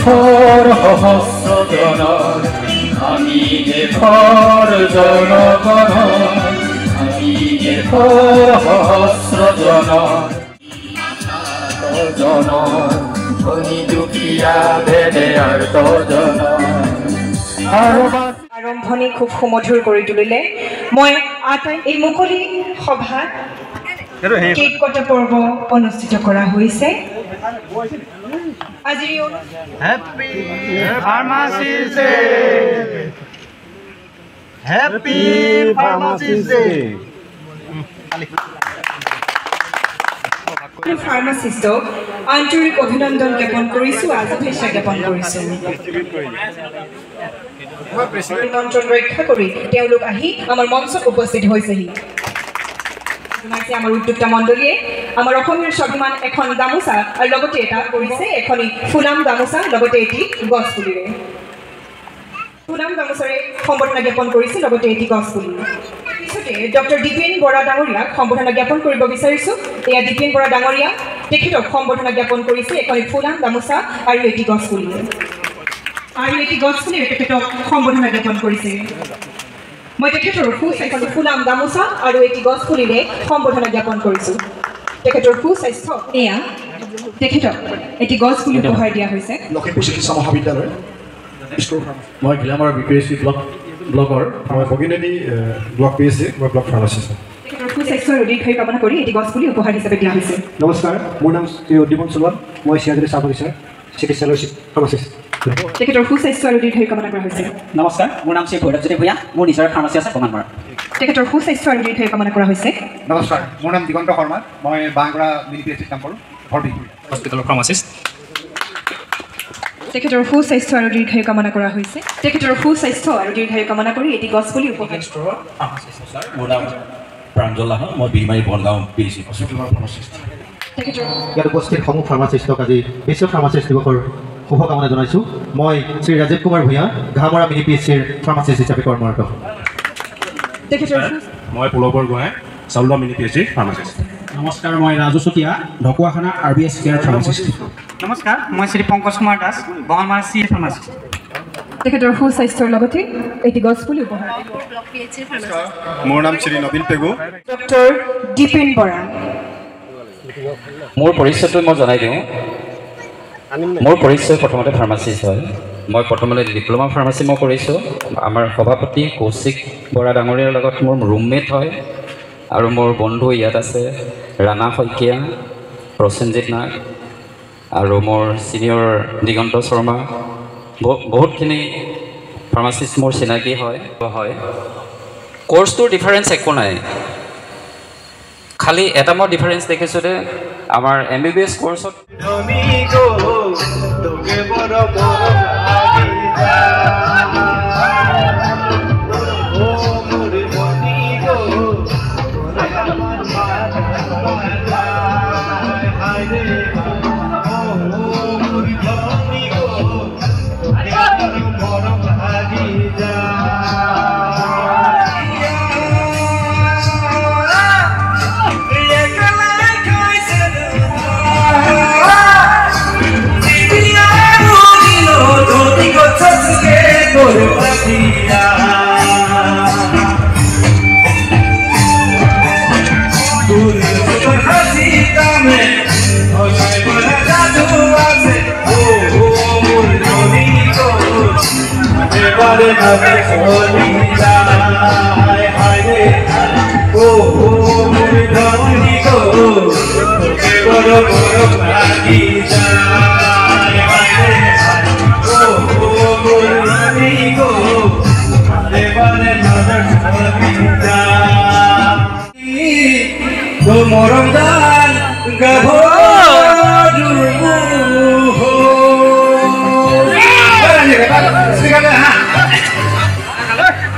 ঘৰ সহস্ৰজনৰ আমি ঘৰ জনগণৰ আমি ঘৰ সহস্ৰজনৰ জনৰ ধনী দুখীয়া ভেদে আৰ্তজনৰ আৰম্ভণি খুব সুমধুৰ কৰি তুলিলে। মই এই মুকলি সভাত কেক কটা পৰ্ব অনুষ্ঠিত কৰা হৈছে। আজিৰ happy pharmacist day happy pharmacist day ফাৰ্মাচিষ্টক আন্তৰিক অভিনন্দন জ্ঞাপন কৰিছোঁ, শুভেচ্ছা জ্ঞাপন কৰিছোঁ। নিমন্ত্ৰণ ৰক্ষা কৰি তেওঁলোক আহি আমাৰ মঞ্চত উপস্থিত হৈছেহি। আমাৰ উদ্যোক্তা মণ্ডলীয়ে আমাৰ অসমীয়াৰ স্বাভিমান এখন গামোচা আৰু লগতে এটা কৰিছে এখনি ফুলাম গামোচা লগতে এটি গছ পুলিৰে। ফুলাম গামোচাৰে সম্বৰ্ধনা জ্ঞাপন কৰিছে লগতে এটি গছ পুলি। পিছতে ডক্টৰ দীপেন বৰা ডাঙৰীয়াক সম্বৰ্ধনা জ্ঞাপন কৰিব বিচাৰিছোঁ। এয়া দীপেন বৰা ডাঙৰীয়া, তেখেতক সম্বৰ্ধনা জ্ঞাপন কৰিছে এখনি ফুলাম গামোচা আৰু এটি গছ পুলিৰে। আৰু এটি গছ পুলিৰে তেখেতক সম্বৰ্ধনা জ্ঞাপন কৰিছে। মই তেখেতৰ সুস্বাস্থ্য ফুলাম গামোচা আৰু এটি গছ পুলিৰে সম্বৰ্ধনা জ্ঞাপন কৰিছোঁ। তেখেতৰ সুস্বাস্থ্য এয়া তেখেতক এটি গছ পুলি উপহাৰ দিয়া হৈছে। লখিমপুৰ চিকিৎসা মহাবিদ্যালয় মই ঘিলামাৰ BPSC ব্লকৰ মই ভগিনী ব্লক PSC মই ব্লক ফাৰ্মাচিষ্ট। তেখেতৰ সুস্বাস্থ্য আৰু দীৰ্ঘায়ু কামনা কৰি এটি গছ পুলি উপহাৰ হিচাপে দিয়া হৈছে। নমস্কাৰ, মোৰ নাম শ্ৰী উদ্দীপন সোণোৱাল, মই চিয়াজুলি চাহ বাগিচাৰ চিকিৎসালয়ৰ ফাৰ্মাচিষ্ট। তেখেতৰ সুস্বাস্থ্য আৰু দীৰ্ঘায়ু কামনা কৰা হৈছে। নমস্কাৰ, মোৰ নাম শ্ৰী ভৈৰৱজ্যোতি ভূঞা, মোৰ নিজৰ ফাৰ্মাচী আছে কমানমাৰা। তেখেতৰ সুস্বাস্থ্য আৰু দীৰ্ঘায়ু কামনা কৰা হৈছে। নমস্কাৰ, মোৰ নাম দিগন্ত শৰ্মা, মই বাংৰা মিনি PSC কাম কৰোঁ, ভৰবিপুৰ হস্পিটেলৰ ফাৰ্মাচিষ্ট। তেখেতৰ সুস্বাস্থ্য আৰু দীৰ্ঘায়ু কামনা কৰা হৈছে। তেখেতৰ সুস্বাস্থ্য আৰু দীৰ্ঘায়ু কামনা কৰি এটি গছ পুলি উপহাৰ। মোৰ নাম প্ৰাঞ্জল লাহা, মই বিমাৰী বনগাঁও PSC হস্পিটেলৰ ফাৰ্মাচিষ্ট। তেখেতৰ ইয়াত উপস্থিত সমূহ ফাৰ্মাচিষ্টক আজি বিশ্ব ফাৰ্মাচিষ্ট দিৱসৰ শুভকামনা জনাইছোঁ। মই শ্ৰী ৰাজীৱ কুমাৰ ভূঞা, ঘামৰা মিনি PSCৰ ফাৰ্মাচিষ্ট হিচাপে কৰ্মৰত। তেখেতৰ মই পুলকৰ Gohain, Chawla mini PSC pharmacist. নমস্কাৰ, মই Raju Chutia, Dhakuakhana RBS care pharmacist. নমস্কাৰ, মই শ্ৰী পংকজ কুমাৰ দাস, বঙালমাৰা CA ফাৰ্মাচিষ্ট। তেখেতৰ সুস্বাস্থ্যৰ লগতে এটি গছ পুলি উপহাৰ। মোৰ নাম শ্ৰী নবীন পেগু। ডক্টৰ দীপেন বৰা। মোৰ পৰিচয়টো মই জনাই দিওঁ। মোৰ পৰিচয় প্ৰথমতে ফাৰ্মাচিষ্ট হয়। মই প্ৰথমতে ডিপ্ল'মা ফাৰ্মাচী মই কৰিছোঁ। আমাৰ সভাপতি কৌশিক বৰা ডাঙৰীয়াৰ লগত মোৰ ৰুমমেট হয় আৰু মোৰ বন্ধু ইয়াত আছে ৰাণা শইকীয়া, প্ৰসেনজিৎ নাগ আৰু মোৰ ছিনিয়ৰ দিগন্ত শৰ্মা। বহুতখিনি ফাৰ্মাচিষ্ট মোৰ চিনাকি হয়। কোৰ্চটোৰ ডিফাৰেঞ্চ একো নাই, খালি এটা মই ডিফাৰেঞ্চ দেখিছোঁ যে আমাৰ MBBS কোৰ্চত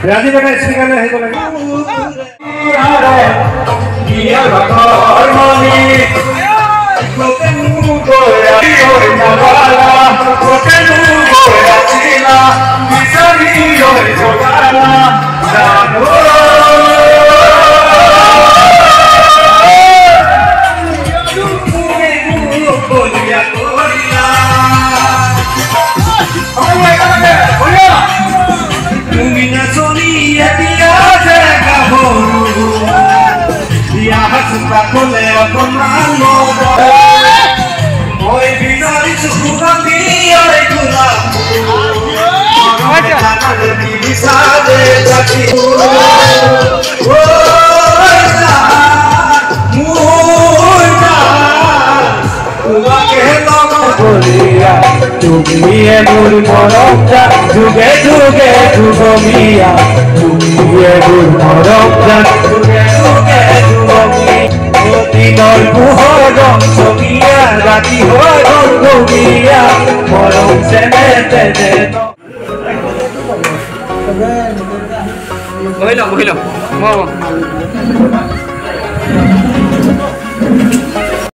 ৰাজীৱ এটা স্পীকাৰলৈ আহিব লাগে। তুমিয়ে মোৰ মৰম জান যুগে যুগে যুগমীয়া তুমিয়ে মোৰ মৰম জান যুগে যুগে যুগমীয়া দিনৰ পোহৰ ৰঙীয়া ৰাতি হয় ৰঙীয়া মৰম চেনে তেনে বহি লওঁ